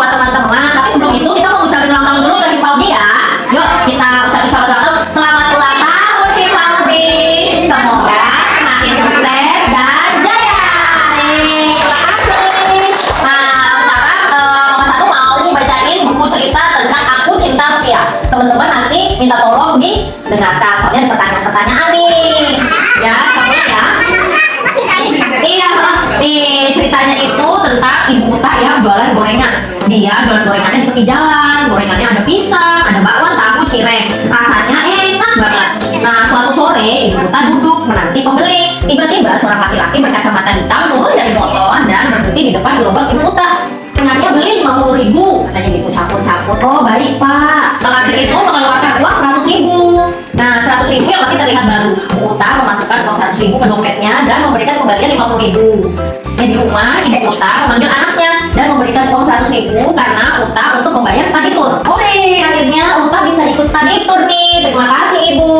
buat teman-teman. Tapi sebelum itu kita mau ucapin ulang tahun dulu bagi Paudi ya. Yuk kita ucapin selamat ulang tahun. Selamat ulang tahun Ki Paudi. Semoga semakin sukses dan jaya. Terima kasih. Nah sekarang nomor 1 mau bacain buku cerita tentang Aku Cinta Rupiah. Teman-teman nanti minta tolong didengarkan soalnya ada pertanyaan-pertanyaan nih. Ya, kamu ya. Iya, di ceritanya itu tentang ibu Uta yang jualan gorengan. Dia jualan gorengannya di tepi jalan. Gorengannya ada pisang, ada bakwan, tahu, cireng. Rasanya enak banget. Nah, suatu sore ibu Uta duduk menanti pembeli. Tiba-tiba seorang laki-laki berkacamata hitam turun dari motor dan berhenti di depan gerobak ibu Uta. Dengannya beli 50.000, katanya gitu, campur-campur. Oh baik pak. Laki itu mengeluarkan uang 100.000. Nah 100.000 yang masih terlihat baru. Uta memasukkan uang 100.000 ke dompetnya dan memberikan kembalian 50.000. Di rumah ibu Uta memanggil anaknya dan memberikan uang 100.000 karena Uta untuk membayar study tour. Oke, akhirnya Uta bisa ikut study tour nih. Terima kasih ibu.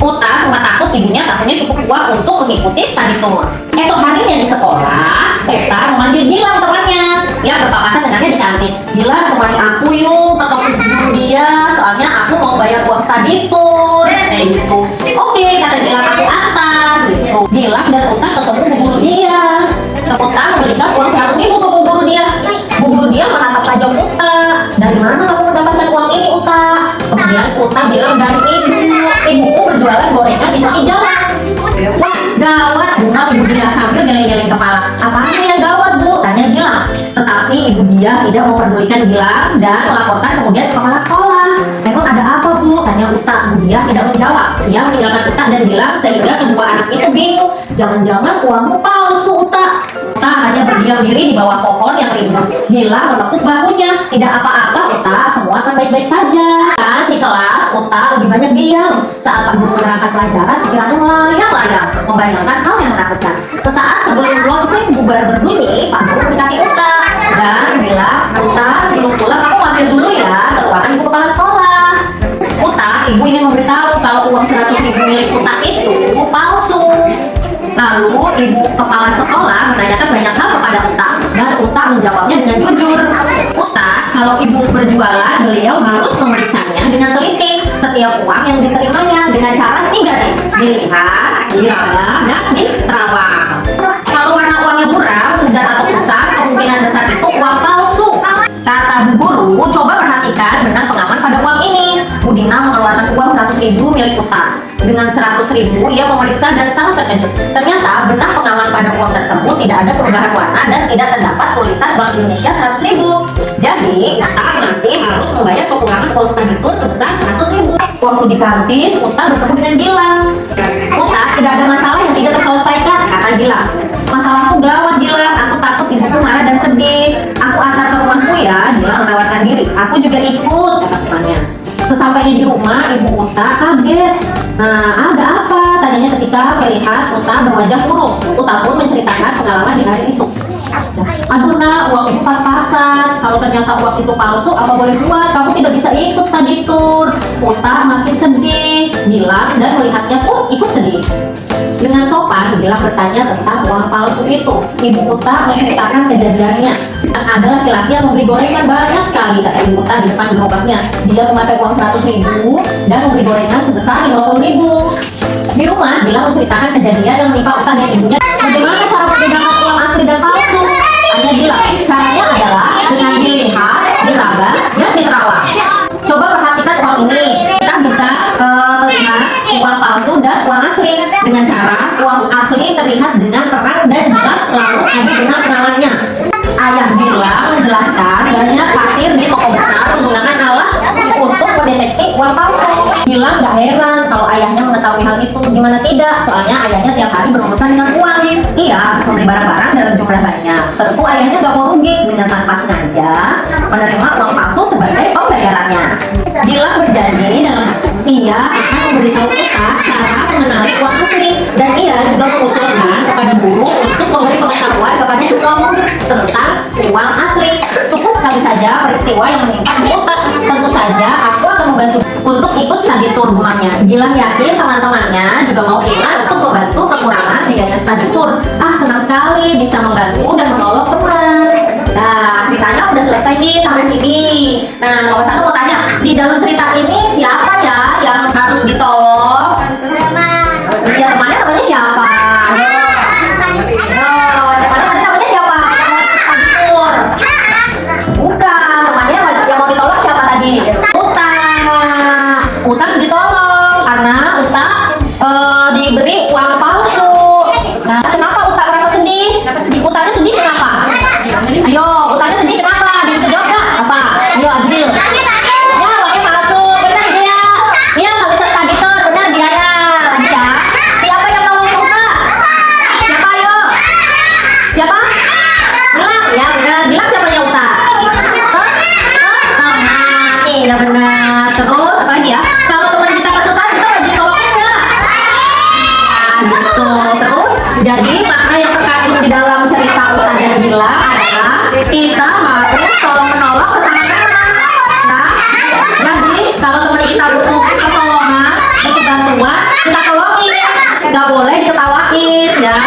Uta sempat takut ibunya tak punya cukup uang untuk mengikuti study tour. Esok harinya di sekolah, Uta memanggil Gilang temannya yang berpapasan dengannya di kantin. Gilang temani aku yuk ke toko guru dia, soalnya aku mau bayar uang study tour. Gitu. Oke, kata Gilang aku antar. Gitu. Gilang dan Uta ketemu bu guru dia. Uta memberikan uang 100.000 ke bu guru dia. Bu guru dia menatap tajam Uta. Dari mana kamu mendapatkan uang ini Uta? Kemudian Uta bilang dari ibuku berjualan gorengan di tepi jalan. Wah gawat, bunga ibu dia sambil geleng-geleng kepala. Apanya yang gawat bu? Tanya Gilang. Tetapi ibu dia tidak memperdulikan Gilang dan melaporkan kemudian ke kepala sekolah. Emang ada apa bu? Tanya Uta. Ibu dia tidak menjawab. Dia meninggalkan Uta dan Gilang sehingga kedua anak itu bingung. Jangan-jangan uangmu palsu Uta. Uta hanya berdiam diri di bawah pohon yang rindang. Gilang menepuk bahunya. Tidak apa-apa Uta, semua akan baik-baik saja. Dan di kelas Uta lebih banyak diam. Saat Pak Guru menerangkan pelajaran, pikirannya melayang-layang, membayangkan hal yang menakutkan. Sesaat sebelum lonceng bubar berbunyi, Pak Guru mendekati Uta dan bilang, Uta sebelum pulang kamu mampir dulu ya ke ruangan ibu kepala sekolah. Uta, ibu ingin memberitahu kalau uang 100.000 milik Uta itu palsu. Lalu ibu kepala sekolah menanyakan banyak hal kepada Uta dan Uta menjawabnya dengan jujur. Uta, kalau ibu berjualan, beliau harus memeriksanya dengan teliti setiap uang yang diterimanya dengan cara 3D: dilihat, diraba, dan diterawang. Kalau warna uangnya buram, dan atau besar, kemungkinan besar itu uang palsu. Kata bu guru, coba perhatikan benang pengaman pada uang ini. Budina mengeluarkan uang 100.000 milik Uta. Dengan 100.000 ia memeriksa dan sangat terkejut. Ternyata benang pengaman pada uang tersebut tidak ada perubahan warna dan tidak terdapat tulisan Bank Indonesia 100.000. Jadi Uta masih harus membayar kekurangan uang study tour sebesar 100.000. Waktu di kantin, Uta bertemu dengan Gilang. Uta, tidak ada masalah yang tidak terselesaikan, kata Gilang. Masalahku gawat Gilang, aku takut ibuku marah dan sedih. Aku antar ke rumahku ya. Gilang menawarkan diri. Aku juga ikut, kata temannya. Sesampainya di rumah, ibu Uta kaget. Nah, ada apa? Tanyanya ketika melihat Uta berwajah murung. Uta pun menceritakan pengalaman di hari itu. Aduh nak, uang itu pas-pasan. Kalau ternyata uang itu palsu, apa boleh buat? Kamu tidak bisa ikut study tour. Uta makin sedih. Gilang dan melihatnya pun ikut sedih. Dengan sopan, Gilang bertanya tentang uang palsu itu. Ibu Uta menceritakan kejadiannya. Ada laki-laki yang membeli gorengan banyak sekali, kata ibu Uta di depan gerobaknya. Dia memakai uang 100.000 dan membeli gorengan sebesar 50.000. Di rumah, Gilang menceritakan kejadian yang menimpa Uta dan ibunya. Bagaimana cara membedakan uang asli dan palsu? Hanya Gilang. Caranya adalah dengan dilihat, diraba, dan diterawang. Coba perhatikan uang ini. Kita bisa melihat uang palsu dan uang asli dengan cara uang asli terlihat dengan terang dan jelas, lalu ada benang pengamannya. Ayah Gilang menjelaskan banyak kasir di toko besar menggunakan alat untuk mendeteksi uang palsu. Gilang gak heran kalau ayahnya mengetahui hal itu. Gimana tidak? Soalnya ayahnya tiap hari berurusan dengan uang. Ia harus membeli barang-barang dalam jumlah banyak. Tentu ayahnya gak mau rugi dengan tanpa sengaja menerima uang palsu sebagai pembayarannya. Gilang berjanji dengan ia akan memberitahu Uta cara mengenali uang asli, dan ia juga mengusulkan kepada guru untuk memberi pengetahuan kepada semua murid tentang uang asli. Cukup sekali saja peristiwa yang menimpa Uta. Tentu saja aku akan membantu untuk ikut study tour rumahnya. Gilang yakin teman-temannya juga mau ikut untuk membantu kekurangan biaya study tour. Senang sekali bisa membantu dan menolong teman. Nah, cerita ceritanya udah selesai nih sampai sini. Nah, Mama Sana mau tanya, di dalam cerita ini siapa ya yang harus ditolong? Ya, temannya namanya siapa? Oh, temannya namanya siapa? Pur. Bukan, temannya yang mau ditolong siapa tadi? Uta. Uta harus ditolong karena Uta diberi uang palsu. Nah, kenapa Uta merasa sedih? Utanya sedih kenapa? Ayo, Utanya sedih kenapa? Dijawab nggak? Apa? Ayo, Azril. Ya, uangnya palsu. Benar dia. Dia nggak bisa study tour. Benar Diana. Lagi ya. Siapa yang nolongin Uta? Siapa? Ayo. Siapa? Bilang. Ya, benar. Bilang siapanya Uta? Nah, nih, udah benar. Terus, apa lagi ya? Kalau teman kita kesusahan, kita wajib tolongin nggak? Gitu. Terus, jadi makna yang terkandung di dalam cerita Ustazah bilang adalah kita harus tolong menolong sesama teman. Nah, jadi kalau teman kita butuh pertolongan, butuh bantuan, kita tolongin. Nggak boleh diketawain ya.